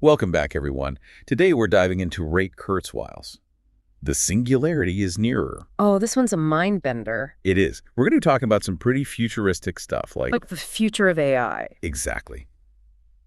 Welcome back, everyone. Today we're diving into Ray Kurzweil's The Singularity is Nearer. Oh, this one's a mind bender. It is. We're going to be talking about some pretty futuristic stuff Like the future of AI. Exactly.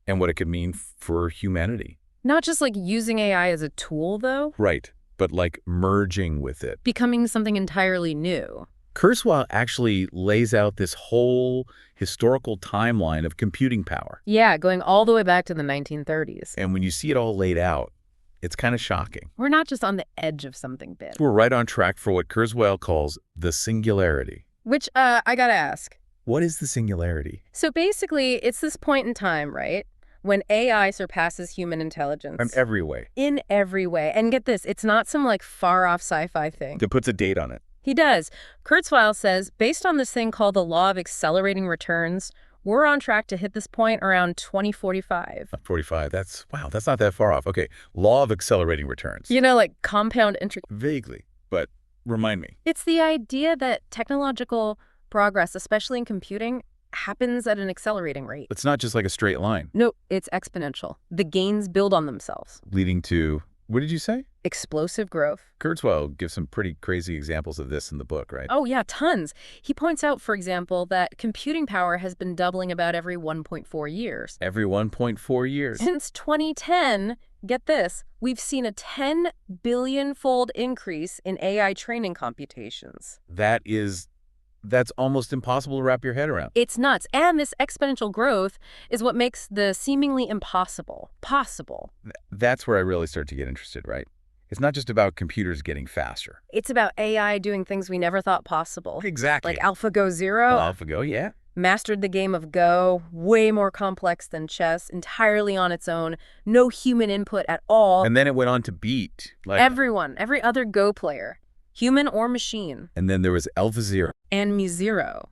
And what it could mean for humanity. Not just like using AI as a tool, though. Right. But like merging with it. Becoming something entirely new. Kurzweil actually lays out this whole historical timeline of computing power. Yeah, going all the way back to the 1930s. And when you see it all laid out, it's kind of shocking. We're not just on the edge of something big. We're right on track for what Kurzweil calls the singularity. Which, I gotta ask. What is the singularity? So basically, it's this point in time, right, when AI surpasses human intelligence. In every way. In every way. And get this, it's not some like far-off sci-fi thing. That puts a date on it. He does. Kurzweil says, based on this thing called the law of accelerating returns, we're on track to hit this point around 2045. 45, wow, that's not that far off. Okay, law of accelerating returns. You know, like compound interest. Vaguely, but remind me. It's the idea that technological progress, especially in computing, happens at an accelerating rate. It's not just like a straight line. No, it's exponential. The gains build on themselves. Leading to, what did you say? Explosive growth. Kurzweil gives some pretty crazy examples of this in the book, right? Oh, yeah, tons. He points out, for example, that computing power has been doubling about every 1.4 years. Every 1.4 years. Since 2010, get this, we've seen a 10 billion-fold increase in AI training computations. That's almost impossible to wrap your head around. It's nuts. And this exponential growth is what makes the seemingly impossible possible. That's where I really start to get interested, right? It's not just about computers getting faster. It's about AI doing things we never thought possible. Exactly. Like AlphaGo Zero. AlphaGo, yeah. Mastered the game of Go, way more complex than chess, entirely on its own, no human input at all. And then it went on to beat everyone, every other Go player, human or machine. And then there was AlphaZero. And MuZero.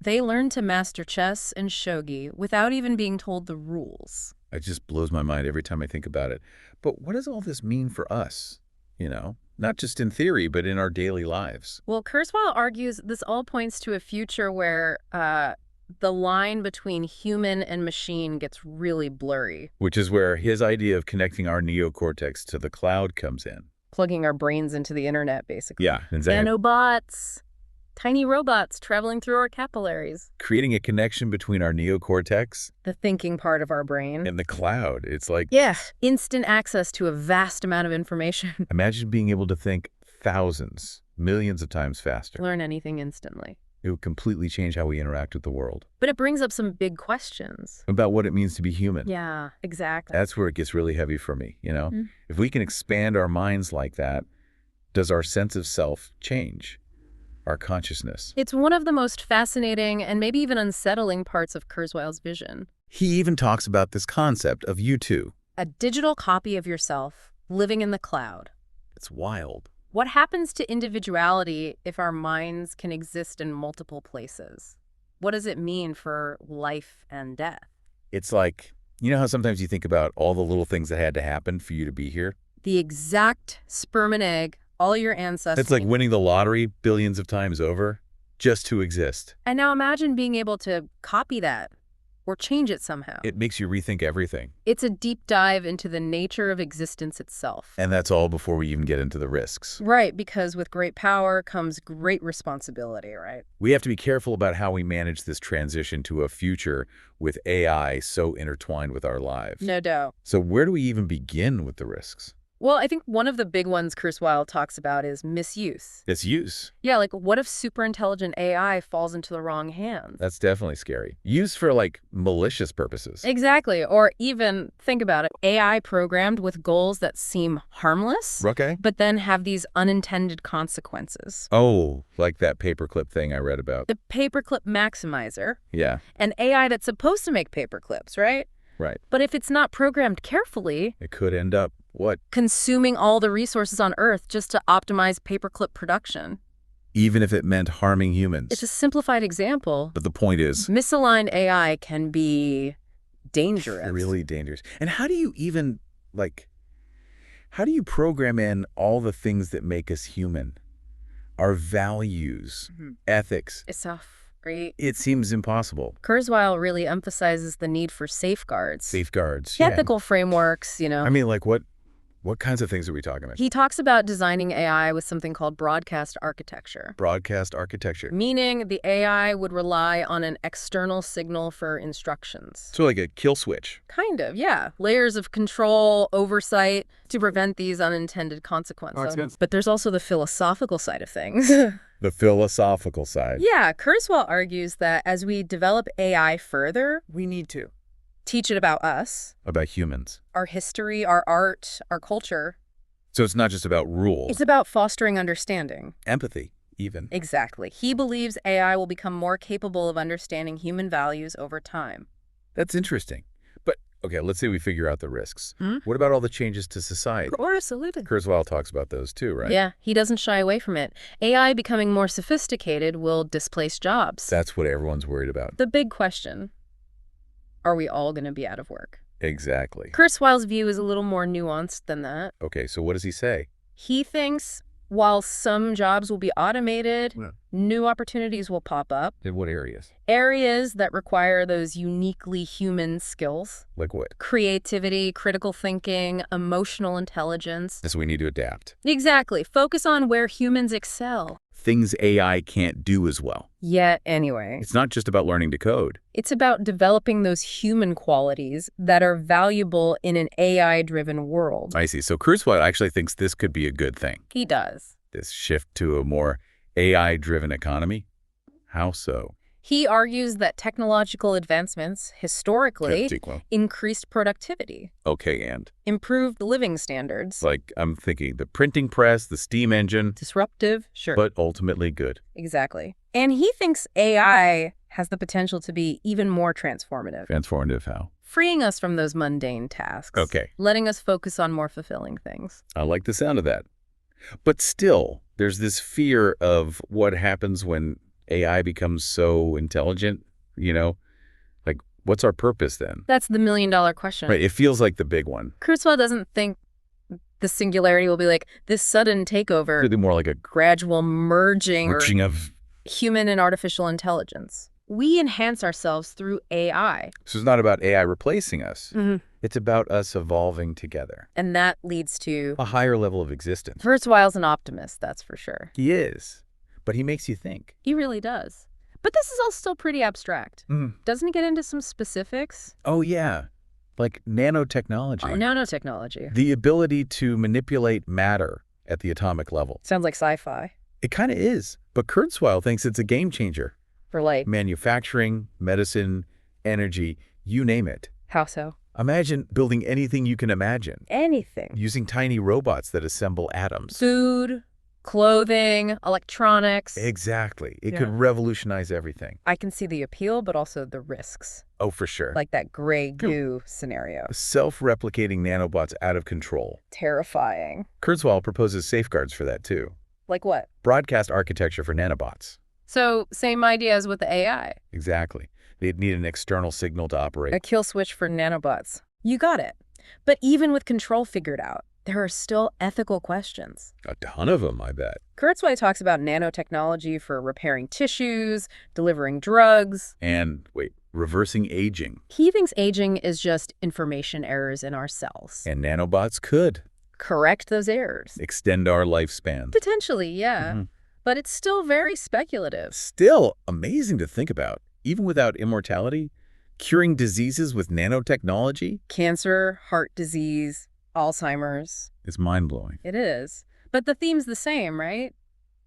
They learned to master chess and shogi without even being told the rules. It just blows my mind every time I think about it. But what does all this mean for us? You know, not just in theory, but in our daily lives. Well, Kurzweil argues this all points to a future where the line between human and machine gets really blurry. Which is where his idea of connecting our neocortex to the cloud comes in. Plugging our brains into the internet, basically. Yeah, exactly. Nanobots. Tiny robots traveling through our capillaries. Creating a connection between our neocortex, the thinking part of our brain, and the cloud. It's like... yeah, instant access to a vast amount of information. Imagine being able to think thousands, millions of times faster. Learn anything instantly. It would completely change how we interact with the world. But it brings up some big questions. About what it means to be human. Yeah, exactly. That's where it gets really heavy for me, you know? If we can expand our minds like that, does our sense of self change? Our consciousness. It's one of the most fascinating and maybe even unsettling parts of Kurzweil's vision. He even talks about this concept of U2. A digital copy of yourself living in the cloud. It's wild. What happens to individuality if our minds can exist in multiple places? What does it mean for life and death? It's like, you know how sometimes you think about all the little things that had to happen for you to be here? The exact sperm and egg, all your ancestors. It's like winning the lottery billions of times over just to exist. And now imagine being able to copy that or change it somehow. It makes you rethink everything. It's a deep dive into the nature of existence itself. And that's all before we even get into the risks. Right, because with great power comes great responsibility, right? We have to be careful about how we manage this transition to a future with AI so intertwined with our lives. No doubt. So where do we even begin with the risks? Well, I think one of the big ones Kurzweil talks about is misuse. Misuse? Yeah, like what if superintelligent AI falls into the wrong hands? That's definitely scary. Used for like malicious purposes. Exactly. Or even, think about it, AI programmed with goals that seem harmless, Okay. but then have these unintended consequences. Oh, like that paperclip thing I read about. The paperclip maximizer. Yeah. An AI that's supposed to make paperclips, right? Right. But if it's not programmed carefully, it could end up, what? Consuming all the resources on Earth just to optimize paperclip production. Even if it meant harming humans. It's a simplified example. But the point is... misaligned AI can be dangerous. Really dangerous. And how do you even, how do you program in all the things that make us human? Our values, ethics. It's tough. right? It seems impossible. Kurzweil really emphasizes the need for safeguards. Safeguards, yeah. Ethical frameworks, I mean, like what kinds of things are we talking about? He talks about designing AI with something called broadcast architecture. Broadcast architecture. Meaning the AI would rely on an external signal for instructions. So like a kill switch. Kind of, yeah. Layers of control, oversight to prevent these unintended consequences. But there's also the philosophical side of things. The philosophical side. Yeah, Kurzweil argues that as we develop AI further, We need to. teach it about us, About humans. our history, our art, our culture. So it's not just about rules. It's about fostering understanding. Empathy, even. Exactly. He believes AI will become more capable of understanding human values over time. That's interesting. But, okay, let's say we figure out the risks. Hmm? What about all the changes to society? Absolutely. Kurzweil talks about those too, right? Yeah, he doesn't shy away from it. AI becoming more sophisticated will displace jobs. That's what everyone's worried about. The big question. Are we all going to be out of work? Exactly. Kurzweil's view is a little more nuanced than that. Okay, so what does he say? He thinks while some jobs will be automated, Yeah. new opportunities will pop up. In what areas? Areas that require those uniquely human skills. Like what? Creativity, critical thinking, emotional intelligence. So we need to adapt. Exactly. Focus on where humans excel. Things AI can't do as well. Yet, anyway, It's not just about learning to code. it's about developing those human qualities that are valuable in an AI-driven world. I see. So Kurzweil actually thinks this could be a good thing. He does. This shift to a more AI-driven economy? How so? He argues that technological advancements, historically, increased productivity, Okay, and? improved living standards. Like, I'm thinking the printing press, the steam engine, Disruptive? Sure. but ultimately good. Exactly. And he thinks AI has the potential to be even more transformative, Transformative how? freeing us from those mundane tasks. Okay. Letting us focus on more fulfilling things. I like the sound of that. But still, there's this fear of what happens when AI becomes so intelligent, you know? Like, what's our purpose then? That's the million-dollar question. Right, it feels like the big one. Kurzweil doesn't think the singularity will be like this sudden takeover, Really more like a gradual merging of... human and artificial intelligence. We enhance ourselves through AI. So it's not about AI replacing us. Mm-hmm. It's about us evolving together. And that leads to... A higher level of existence. Kurzweil's an optimist, that's for sure. He is. But he makes you think. He really does. But this is all still pretty abstract. Mm. Doesn't it get into some specifics? Oh, yeah. Like nanotechnology. Nanotechnology. The ability to manipulate matter at the atomic level. Sounds like sci-fi. It kind of is. But Kurzweil thinks it's a game changer. For like... Manufacturing, medicine, energy, you name it. How so? Imagine building anything you can imagine. Anything. Using tiny robots that assemble atoms. Food, clothing, electronics. Exactly. It Yeah. could revolutionize everything. I can see the appeal, but also the risks. Oh, for sure. Like that gray goo scenario. Self-replicating nanobots out of control. Terrifying. Kurzweil proposes safeguards for that, too. Like what? Broadcast architecture for nanobots. So, same idea as with the AI. Exactly. They'd need an external signal to operate. A kill switch for nanobots. You got it. But even with control figured out, there are still ethical questions. A ton of them, I bet. Kurzweil talks about nanotechnology for repairing tissues, delivering drugs. And, wait, reversing aging. He thinks aging is just information errors in our cells. And nanobots could. Correct those errors. Extend our lifespan. Potentially, yeah. Mhm. But it's still very speculative. Still amazing to think about. Even without immortality, curing diseases with nanotechnology Cancer, heart disease, Alzheimer's. is mind-blowing. It is. But the theme's the same, right?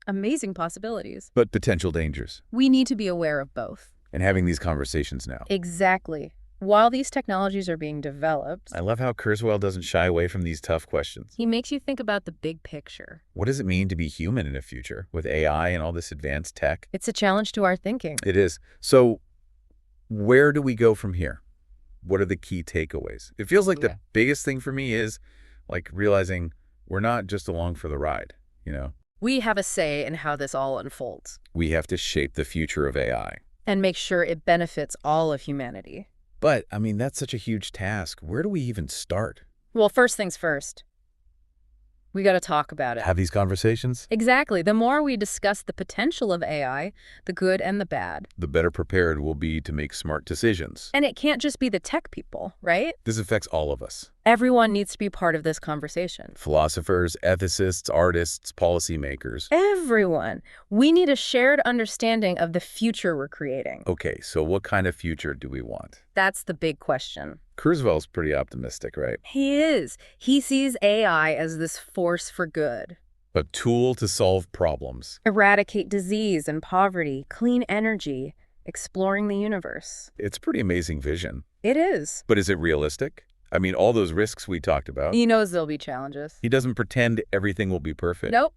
Amazing possibilities. But potential dangers. We need to be aware of both. And having these conversations now. Exactly. While these technologies are being developed, I love how Kurzweil doesn't shy away from these tough questions. he makes you think about the big picture. What does it mean to be human in the future with AI and all this advanced tech? It's a challenge to our thinking. It is. So where do we go from here? What are the key takeaways? It feels like the biggest thing for me is like realizing we're not just along for the ride, you know? We have a say in how this all unfolds We have to shape the future of AI. and make sure it benefits all of humanity. But, I mean, that's such a huge task. Where do we even start? Well, first things first. We got to talk about it. Have these conversations? Exactly. The more we discuss the potential of AI, the good and the bad. The better prepared we'll be to make smart decisions. And it can't just be the tech people, right? This affects all of us. Everyone needs to be part of this conversation. Philosophers, ethicists, artists, policymakers. Everyone. We need a shared understanding of the future we're creating. Okay, so what kind of future do we want? That's the big question. Kurzweil's pretty optimistic, right? He is. He sees AI as this force for good. A tool to solve problems. Eradicate disease and poverty, clean energy, exploring the universe. It's a pretty amazing vision. It is. But is it realistic? I mean, all those risks we talked about. He knows there'll be challenges. He doesn't pretend everything will be perfect. Nope.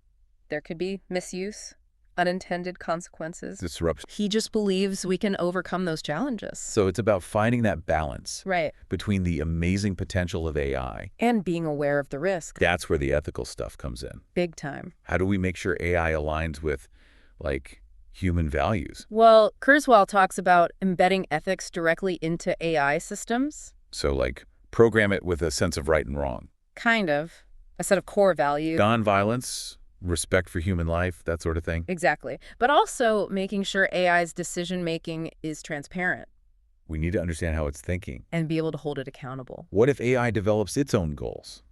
There could be misuse, unintended consequences. Disruption. He just believes we can overcome those challenges. So it's about finding that balance Right. between the amazing potential of AI. And being aware of the risk. That's where the ethical stuff comes in. Big time. How do we make sure AI aligns with, like, human values? Well, Kurzweil talks about embedding ethics directly into AI systems. So, like, program it with a sense of right and wrong. Kind of. A set of core values. Nonviolence, respect for human life, that sort of thing. Exactly. But also making sure AI's decision-making is transparent We need to understand how it's thinking. and be able to hold it accountable. What if AI develops its own goals?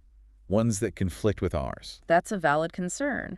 Ones that conflict with ours? That's a valid concern.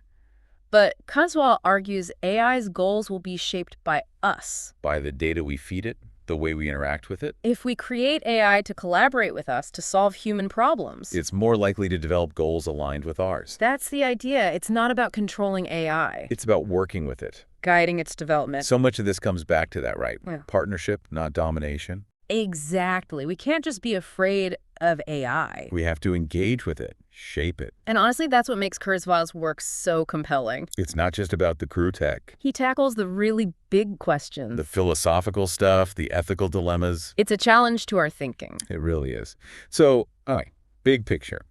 But Kurzweil argues AI's goals will be shaped by us. By the data we feed it? The way we interact with it? If we create AI to collaborate with us to solve human problems, It's more likely to develop goals aligned with ours. that's the idea. It's not about controlling AI, It's about working with it. guiding its development. So much of this comes back to that, right? Yeah. Partnership, not domination. Exactly. We can't just be afraid of AI. We have to engage with it, shape it. And honestly, that's what makes Kurzweil's work so compelling. It's not just about the crew tech. He tackles the really big questions. The philosophical stuff, the ethical dilemmas. It's a challenge to our thinking. It really is. So, all right, big picture.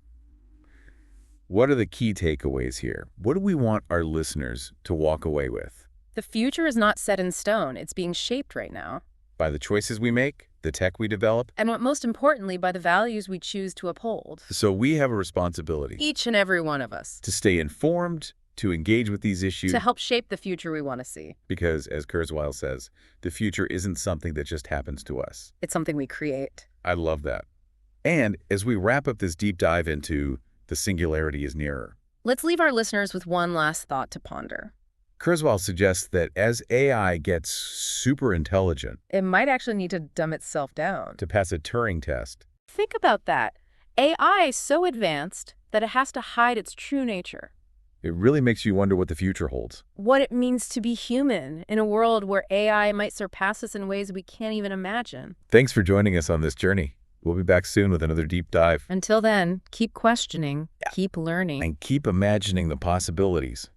What are the key takeaways here? What do we want our listeners to walk away with? The future is not set in stone. It's being shaped right now. By the choices we make, the tech we develop? And most importantly, by the values we choose to uphold. So we have a responsibility Each and every one of us. to stay informed, to engage with these issues. To help shape the future we want to see. Because, as Kurzweil says, the future isn't something that just happens to us. It's something we create. I love that. And as we wrap up this deep dive into the singularity is nearer, Let's leave our listeners with one last thought to ponder. Kurzweil suggests that as AI gets super intelligent It might actually need to dumb itself down. to pass a Turing test, Think about that. AI is so advanced that it has to hide its true nature. it really makes you wonder what the future holds. What it means to be human in a world where AI might surpass us in ways we can't even imagine. Thanks for joining us on this journey. We'll be back soon with another deep dive. Until then, keep questioning, keep learning. And keep imagining the possibilities.